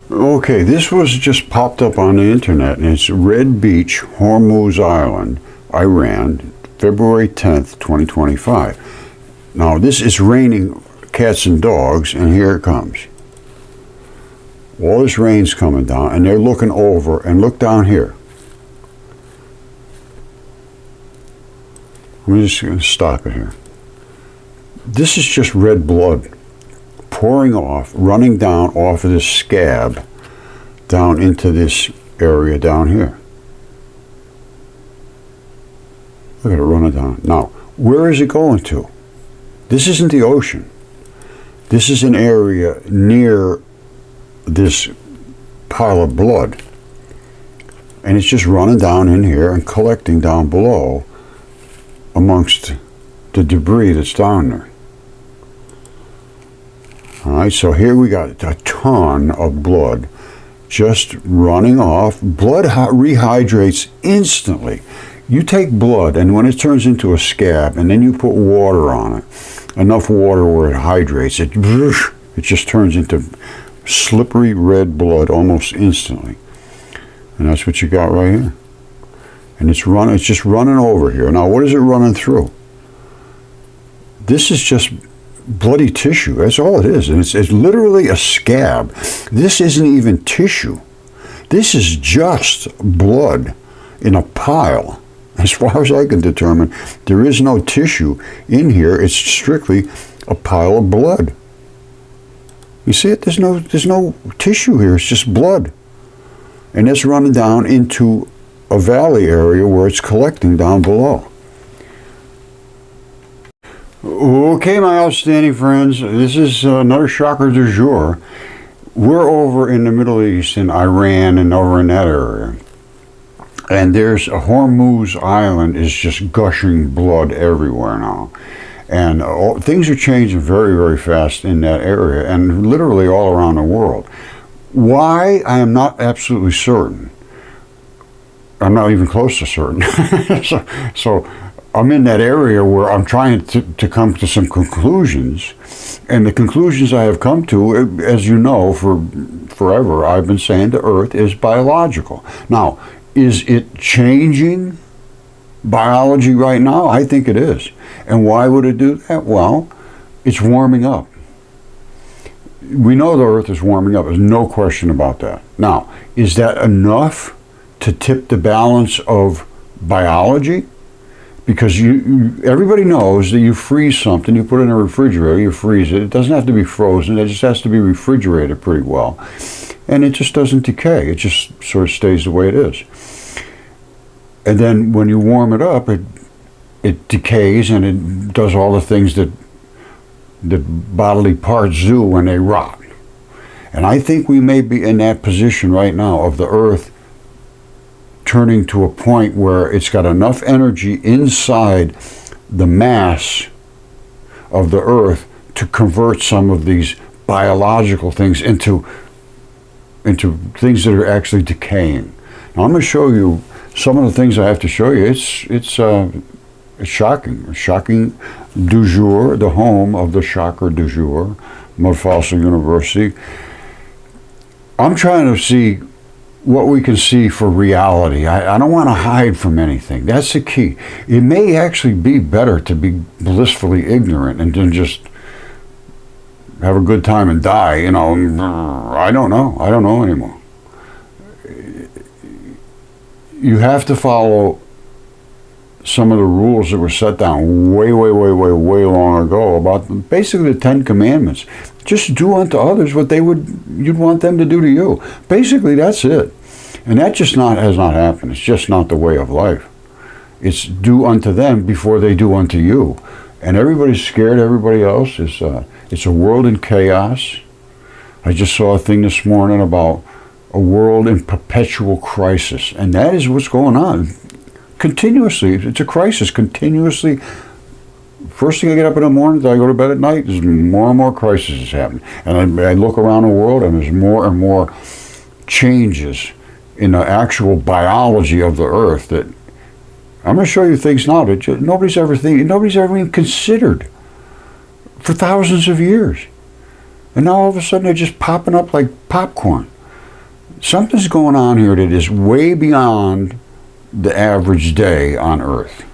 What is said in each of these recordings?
Okay, this was just popped up on the internet, and it's Red Beach, Hormuz Island, Iran, February 10th, 2025. Now, this is raining cats and dogs, and here it comes. All this rain's coming down, and they're looking over, and look down here. I'm just going to stop it here. This is just red blood pouring off, running down off of this scab down into this area down here. Look at it running down. Now, where is it going to? This isn't the ocean. This is an area near this pile of blood. And it's just running down in here and collecting down below amongst the debris that's down there. All right, so here we got a ton of blood just running off. Blood rehydrates instantly. You take blood, and when it turns into a scab, and then you put water on it, enough water where it hydrates, it just turns into slippery red blood almost instantly. And that's what you got right here. And it's just running over here. Now, what is it running through? This is just bloody tissue. That's all it is. And it's literally a scab. This isn't even tissue. This is just blood in a pile. As far as I can determine, there is no tissue in here. It's strictly a pile of blood. You see it? There's no tissue here. It's just blood. And it's running down into a valley area where it's collecting down below. Okay, my outstanding friends, this is another shocker du jour. We're over in the Middle East, in Iran and over in that area. And there's a Hormuz Island is just gushing blood everywhere now. And things are changing very, very fast in that area and literally all around the world. Why? I am not absolutely certain. I'm not even close to certain. so I'm in that area where I'm trying to come to some conclusions, and the conclusions I have come to, as you know, for forever, I've been saying the Earth is biological. Now, is it changing biology right now? I think it is. And why would it do that? Well, it's warming up. We know the Earth is warming up. There's no question about that. Now, is that enough to tip the balance of biology? Because everybody knows that you freeze something, you put it in a refrigerator, you freeze it. It doesn't have to be frozen, it just has to be refrigerated pretty well. And it just doesn't decay, it just sort of stays the way it is. And then when you warm it up, it decays and it does all the things that bodily parts do when they rot. And I think we may be in that position right now of the Earth turning to a point where it's got enough energy inside the mass of the Earth to convert some of these biological things into things that are actually decaying. Now I'm going to show you some of the things I have to show you. It's shocking. Shocking du jour, the home of the shocker du jour, Mudfossil University. I'm trying to see what we can see for reality. I don't want to hide from anything. That's the key. It may actually be better to be blissfully ignorant and then just have a good time and die, you know. I don't know. I don't know anymore. You have to follow some of the rules that were set down way long ago about basically the 10 Commandments. Just do unto others what you'd want them to do to you. Basically, that's it. And that just has not happened. It's just not the way of life. It's do unto them before they do unto you. And everybody's scared of everybody else. It's a world in chaos. I just saw a thing this morning about a world in perpetual crisis. And that is what's going on. Continuously. It's a crisis. Continuously. First thing I get up in the morning, till I go to bed at night, there's more and more crises happening. And I look around the world, and there's more and more changes in the actual biology of the Earth that I'm going to show you things now that nobody's ever even considered for thousands of years. And now all of a sudden they're just popping up like popcorn. Something's going on here that is way beyond the average day on Earth.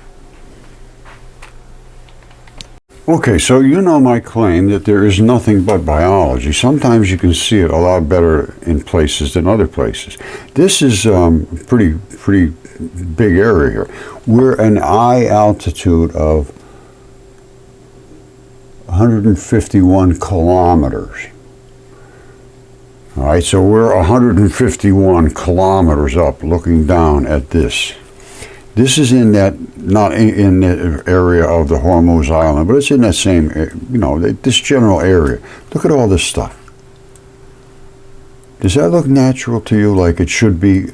Okay, so you know my claim that there is nothing but biology. Sometimes you can see it a lot better in places than other places. This is a pretty big area here. We're an eye altitude of 151 kilometers. All right, so we're 151 kilometers up looking down at this. This is in that, not in the area of the Hormuz Island, but it's in that same, this general area. Look at all this stuff. Does that look natural to you, like it should be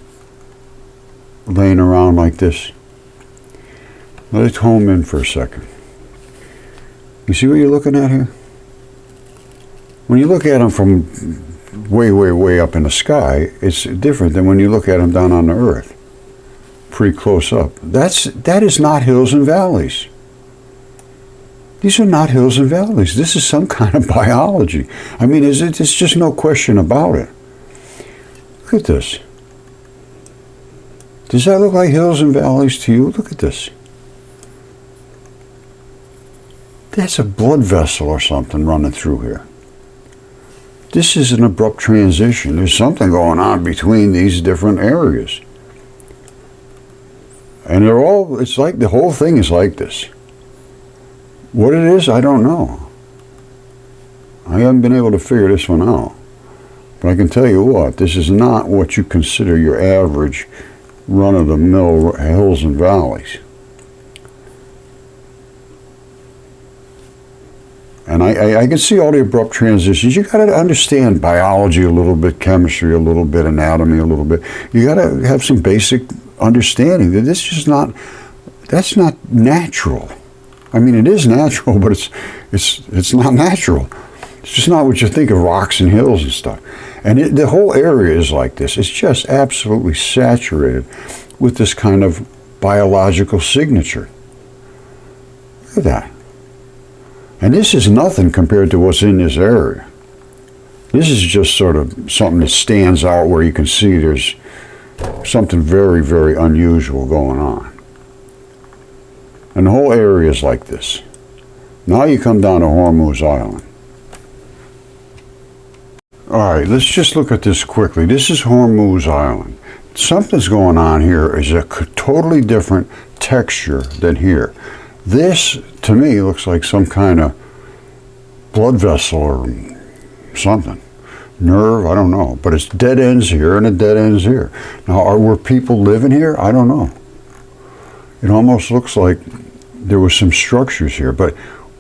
laying around like this? Let's home in for a second. You see what you're looking at here? When you look at them from way up in the sky, it's different than when you look at them down on the Earth. Pretty close up. That is not hills and valleys. These are not hills and valleys. This is some kind of biology. I mean, it's just no question about it. Look at this. Does that look like hills and valleys to you? Look at this. That's a blood vessel or something running through here. This is an abrupt transition. There's something going on between these different areas. And it's like the whole thing is like this. What it is, I don't know. I haven't been able to figure this one out. But I can tell you what, this is not what you consider your average run-of-the-mill hills and valleys. And I can see all the abrupt transitions. You got to understand biology a little bit, chemistry a little bit, anatomy a little bit. You got to have some basic understanding that that's not natural. I mean, it is natural, but it's not natural. It's just not what you think of rocks and hills and stuff. And the whole area is like this. It's just absolutely saturated with this kind of biological signature. Look at that. And this is nothing compared to what's in this area. This is just sort of something that stands out where you can see there's something very unusual going on. And the whole area is like this. Now you come down to Hormuz Island. All right, let's just look at this quickly. This is Hormuz Island. Something's going on here is a totally different texture than here. This, to me, looks like some kind of blood vessel or something. Nerve, I don't know. But it's dead ends here and it dead ends here. Now, were people living here? I don't know. It almost looks like there was some structures here. But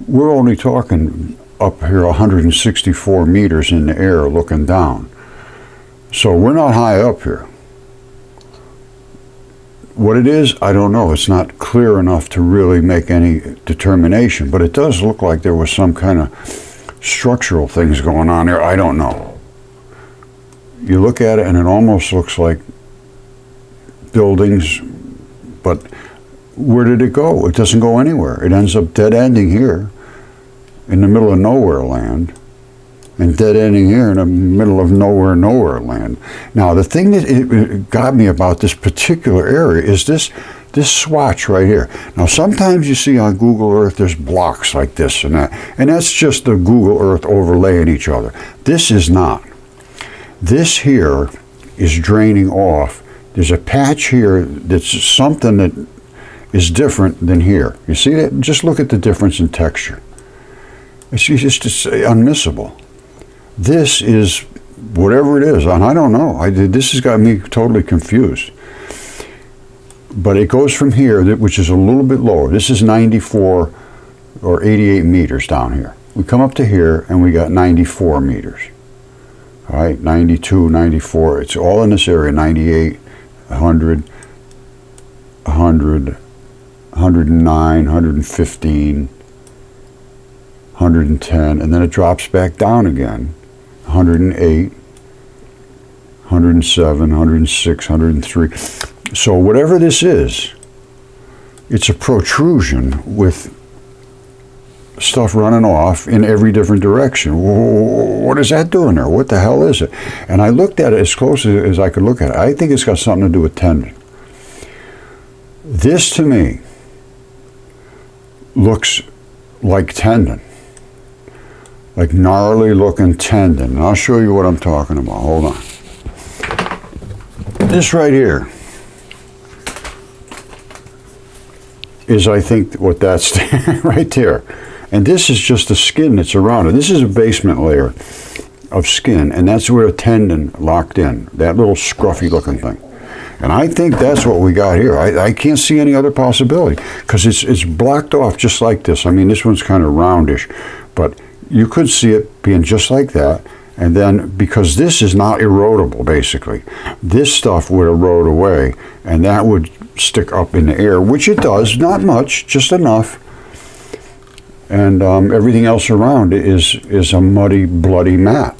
we're only talking up here 164 meters in the air looking down. So we're not high up here. What it is, I don't know. It's not clear enough to really make any determination, but it does look like there was some kind of structural things going on there. I don't know. You look at it and it almost looks like buildings, but where did it go? It doesn't go anywhere. It ends up dead ending here in the middle of nowhere land, and dead ending here in the middle of nowhere land. Now, the thing that it got me about this particular area is this swatch right here. Now, sometimes you see on Google Earth there's blocks like this and that, and that's just the Google Earth overlaying each other. This is not. This here is draining off. There's a patch here that's something that is different than here. You see that? Just look at the difference in texture. It's just unmissable. This is whatever it is, and I don't know. This has got me totally confused. But it goes from here, which is a little bit lower. This is 94 or 88 meters down here. We come up to here, and we got 94 meters. All right, 92, 94. It's all in this area, 98, 100, 100, 109, 115, 110, and then it drops back down again. 108, 107, 106, 103. So whatever this is, it's a protrusion with stuff running off in every different direction. What is that doing there? What the hell is it? And I looked at it as close as I could look at it. I think it's got something to do with tendon. This, to me, looks like tendon. Like gnarly looking tendon. And I'll show you what I'm talking about. Hold on. This right here is, I think, what that's right there. And this is just the skin that's around it. This is a basement layer of skin, and that's where a tendon locked in, that little scruffy looking thing. And I think that's what we got here. I can't see any other possibility, because it's blocked off just like this. I mean, this one's kind of roundish, but you could see it being just like that. And then, because this is not erodible, basically, this stuff would erode away, and that would stick up in the air, which it does, not much, just enough. And everything else around it is a muddy, bloody mat.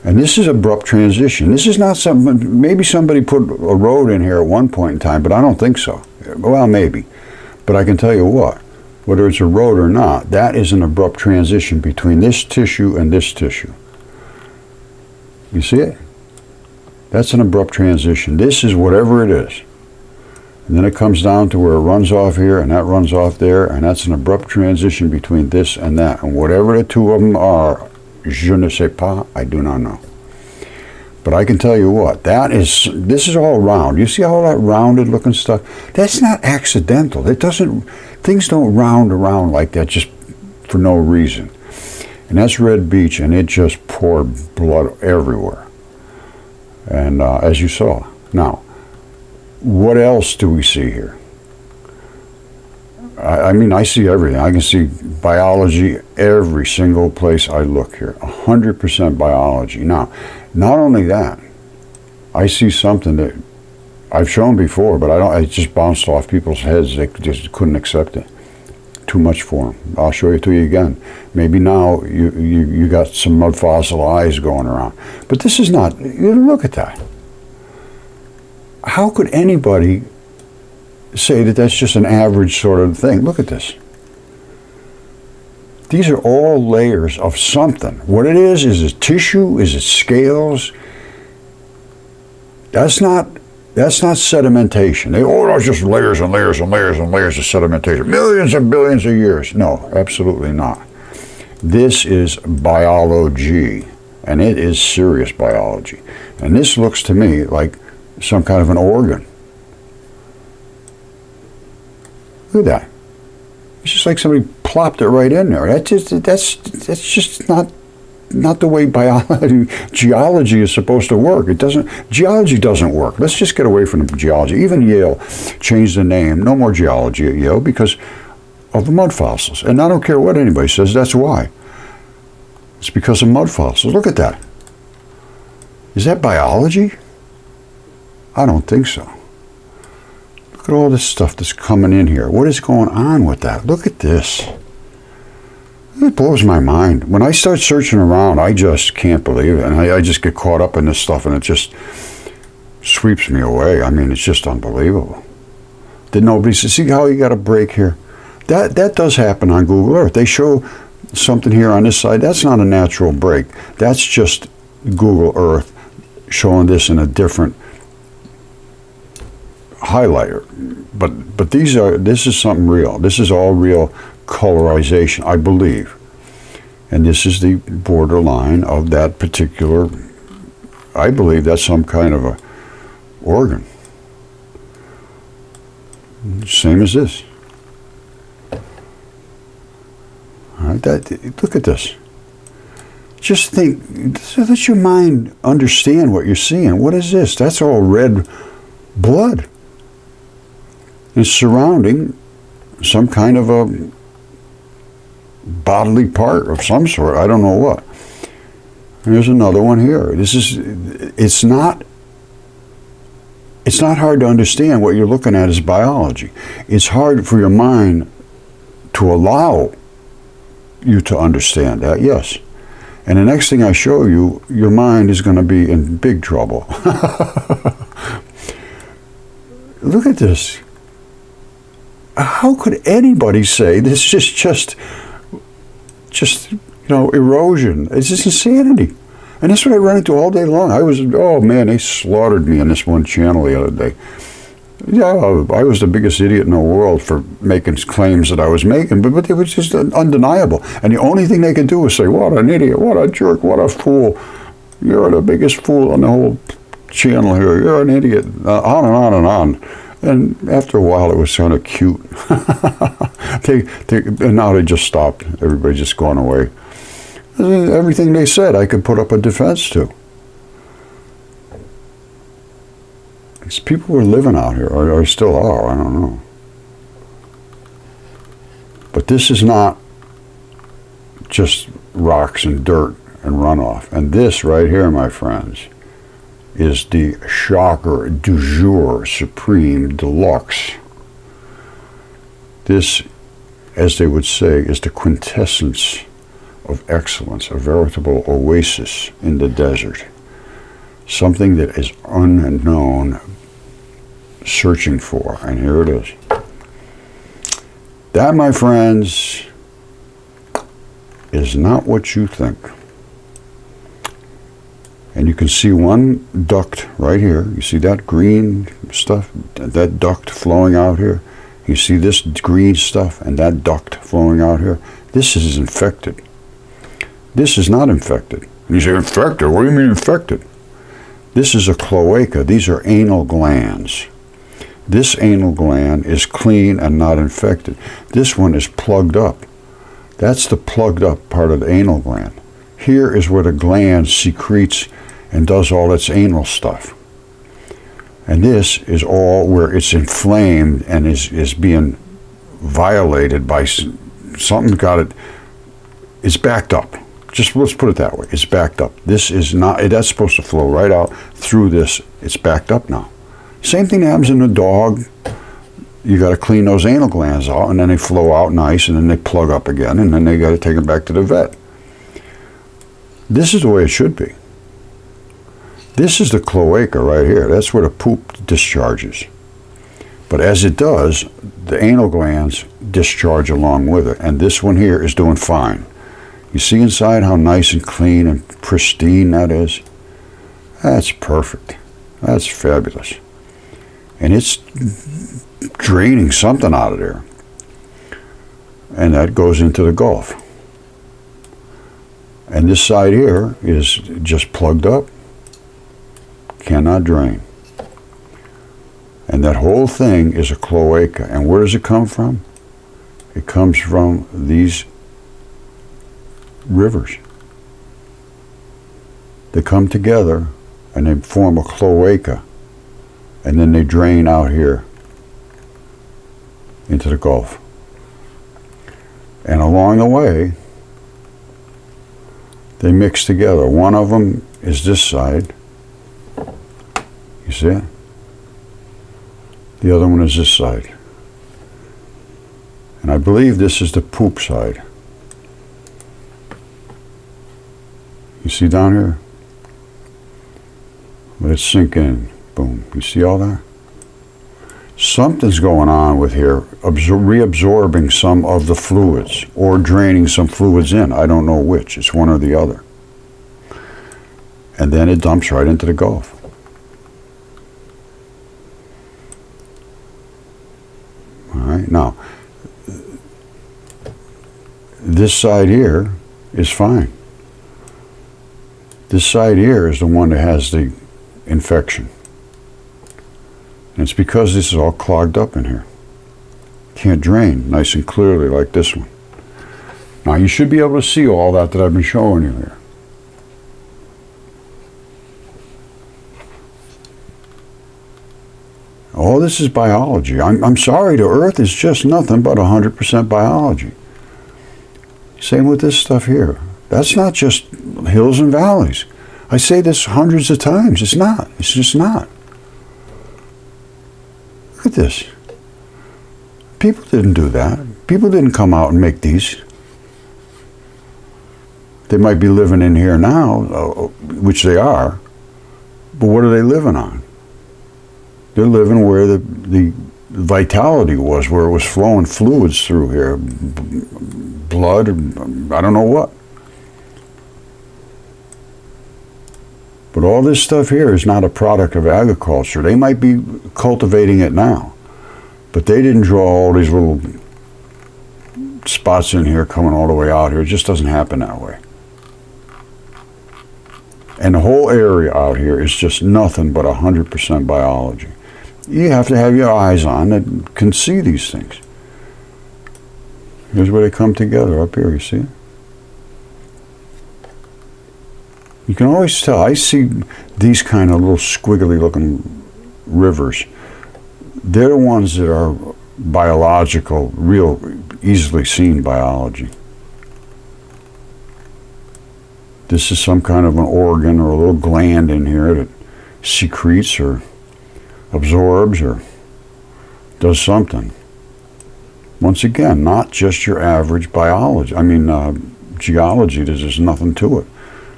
And this is abrupt transition. This is not something, maybe somebody put a road in here at one point in time, but I don't think so. Well, maybe. But I can tell you what, whether it's a road or not, that is an abrupt transition between this tissue and this tissue. You see it? That's an abrupt transition. This is whatever it is. And then it comes down to where it runs off here, and that runs off there, and that's an abrupt transition between this and that. And whatever the two of them are, je ne sais pas, I do not know. But I can tell you what, this is all round. You see all that rounded looking stuff? That's not accidental. Things don't round around like that just for no reason. And that's red beach, and it just poured blood everywhere. And as you saw. Now, what else do we see here? I mean, I see everything. I can see biology every single place I look here. 100% biology. Now, not only that, I see something that I've shown before, but it just bounced off people's heads. They just couldn't accept it. Too much for them. I'll show it to you again. Maybe now you got some Mudfossil eyes going around. But this is not, look at that. How could anybody say that that's just an average sort of thing? Look at this. These are all layers of something. What it is it tissue? Is it scales? That's not sedimentation. That's just layers and layers and layers and layers of sedimentation. Millions and billions of years. No, absolutely not. This is biology, and it is serious biology. And this looks to me like some kind of an organ. Look at that. It's just like somebody plopped it right in there. That's just not the way geology is supposed to work. Geology doesn't work. Let's just get away from the geology. Even Yale changed the name. No more geology at Yale because of the mud fossils. And I don't care what anybody says, that's why. It's because of mud fossils. Look at that. Is that biology? I don't think so. Look at all this stuff that's coming in here. What is going on with that? Look at this. It blows my mind. When I start searching around, I just can't believe it. And I just get caught up in this stuff, and it just sweeps me away. I mean, it's just unbelievable. Did nobody see how you got a break here? That does happen on Google Earth. They show something here on this side. That's not a natural break. That's just Google Earth showing this in a different highlighter. But this is something real. This is all real colorization, I believe. And this is the borderline of that particular, I believe that's some kind of a organ. Same as this. All right, look at this. Just think, let your mind understand what you're seeing. What is this? That's all red blood. It's surrounding some kind of a bodily part of some sort. I don't know what. There's another one here. It's not hard to understand what you're looking at as biology. It's hard for your mind to allow you to understand that, yes. And the next thing I show you, your mind is going to be in big trouble. Look at this. how could anybody say this is just erosion? It's just insanity. And that's what I run into all day long. Oh man, they slaughtered me on this one channel the other day. Yeah, I was the biggest idiot in the world for making claims that I was making, but it was just undeniable. And the only thing they could do was say, what an idiot, what a jerk, what a fool. You're the biggest fool on the whole channel here. You're an idiot. On and on and on. And after a while, it was kind of cute. And now they just stopped. Everybody's just gone away. Everything they said, I could put up a defense to. These people were living out here, or still are, I don't know. But this is not just rocks and dirt and runoff. And this right here, my friends, is the shocker du jour, supreme, deluxe. This, as they would say, is the quintessence of excellence, a veritable oasis in the desert. Something that is unknown, searching for, and here it is. That, my friends, is not what you think. And you can see one duct right here. You see that green stuff? That duct flowing out here? You see this green stuff and that duct flowing out here? This is infected. This is not infected. And you say, infected? What do you mean infected? This is a cloaca. These are anal glands. This anal gland is clean and not infected. This one is plugged up. That's the plugged up part of the anal gland. Here is where the gland secretes and does all its anal stuff. And this is all where it's inflamed and is being violated by something it's backed up. Just let's put it that way. It's backed up. This is not, that's supposed to flow right out through this. It's backed up now. Same thing happens in a dog. You got to clean those anal glands out, and then they flow out nice, and then they plug up again, and then they got to take them back to the vet. This is the way it should be. This is the cloaca right here. That's where the poop discharges. But as it does, the anal glands discharge along with it, and this one here is doing fine. You see inside how nice and clean and pristine that is? That's perfect. That's fabulous. And it's draining something out of there. And that goes into the Gulf. And this side here is just plugged up. Cannot drain. And that whole thing is a cloaca. And where does it come from? It comes from these rivers. They come together and they form a cloaca, and then they drain out here into the Gulf. And along the way, they mix together. One of them is this side. You see it? The other one is this side. And I believe this is the poop side. You see down here? Let it sink in. Boom. You see all that? Something's going on with here, reabsorbing some of the fluids or draining some fluids in. I don't know which. It's one or the other. And then it dumps right into the Gulf. All right. Now, this side here is fine. This side here is the one that has the infection. And it's because this is all clogged up in here. Can't drain nice and clearly like this one. Now you should be able to see all that I've been showing you here. All this is biology. I'm sorry, the Earth is just nothing but 100% biology. Same with this stuff here. That's not just hills and valleys. I say this hundreds of times. It's not. It's just not. Look at this. People didn't do that. People didn't come out and make these. They might be living in here now, which they are, but what are they living on? They're living where the vitality was, where it was flowing fluids through here, blood, I don't know what. But all this stuff here is not a product of agriculture. They might be cultivating it now, but they didn't draw all these little spots in here coming all the way out here. It just doesn't happen that way. And the whole area out here is just nothing but 100% biology. You have to have your eyes on that can see these things. Here's where they come together up here, you see it? You can always tell. I see these kind of little squiggly looking rivers. They're the ones that are biological, real easily seen biology. This is some kind of an organ or a little gland in here that secretes or absorbs or does something. Once again, not just your average biology. Geology, there's just nothing to it.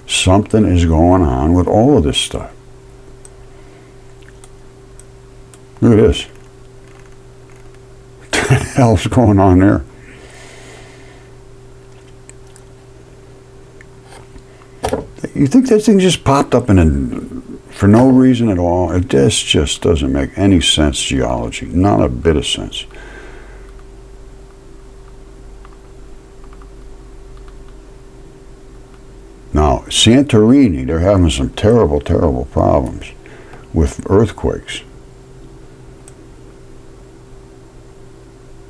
Something is going on with all of this stuff. Look at this. What the hell's going on there? You think that thing just popped up for no reason at all? This just doesn't make any sense, geology. Not a bit of sense. Now, Santorini, they're having some terrible, terrible problems with earthquakes.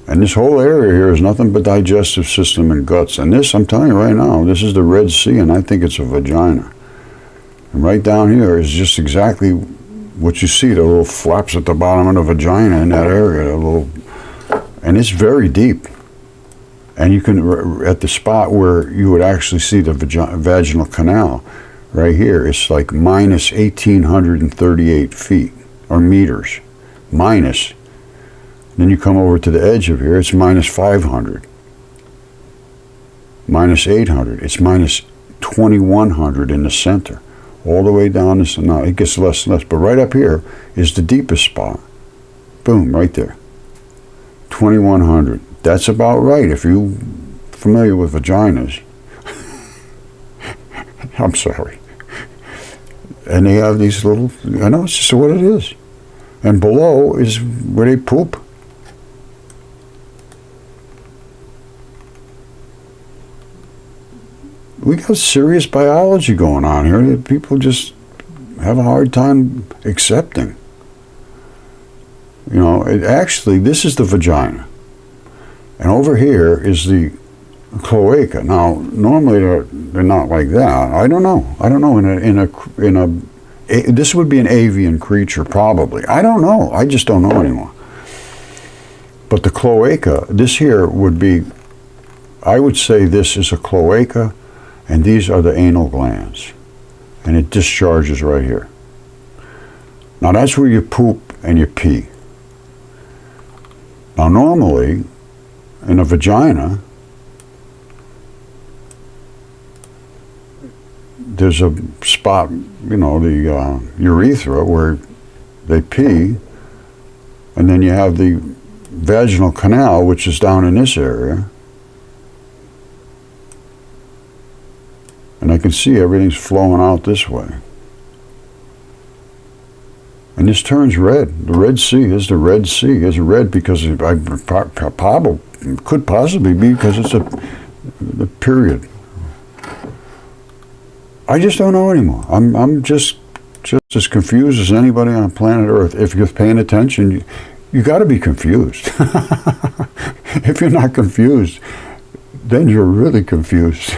And this whole area here is nothing but digestive system and guts. And this, I'm telling you right now, this is the Red Sea, and I think it's a vagina. And right down here is just exactly what you see, the little flaps at the bottom of the vagina in that area. And it's very deep. And you can, at the spot where you would actually see the vaginal canal, right here, it's like minus 1,838 feet, or meters, minus. Then you come over to the edge of here, it's minus 500, minus 800, it's minus 2,100 in the center, all the way down this, now it gets less and less, but right up here is the deepest spot. Boom, right there, 2,100. That's about right if you're familiar with vaginas. I'm sorry. And they have these little, I know, it's just what it is. And below is where they poop. We got serious biology going on here that people just have a hard time accepting. You know, actually, this is the vagina. And over here is the cloaca. Now, normally they're not like that. I don't know. This would be an avian creature, probably. I don't know. I just don't know anymore. But the cloaca, this here would be, I would say this is a cloaca, and these are the anal glands. And it discharges right here. Now, that's where you poop and you pee. Now, normally, in a vagina, there's a spot, you know, the urethra where they pee, and then you have the vaginal canal, which is down in this area. And I can see everything's flowing out this way. And this turns red. The Red Sea is the Red Sea. It's red because could possibly be because it's the period. I just don't know anymore. I'm just as confused as anybody on planet Earth. If you're paying attention, you got to be confused. If you're not confused, then you're really confused.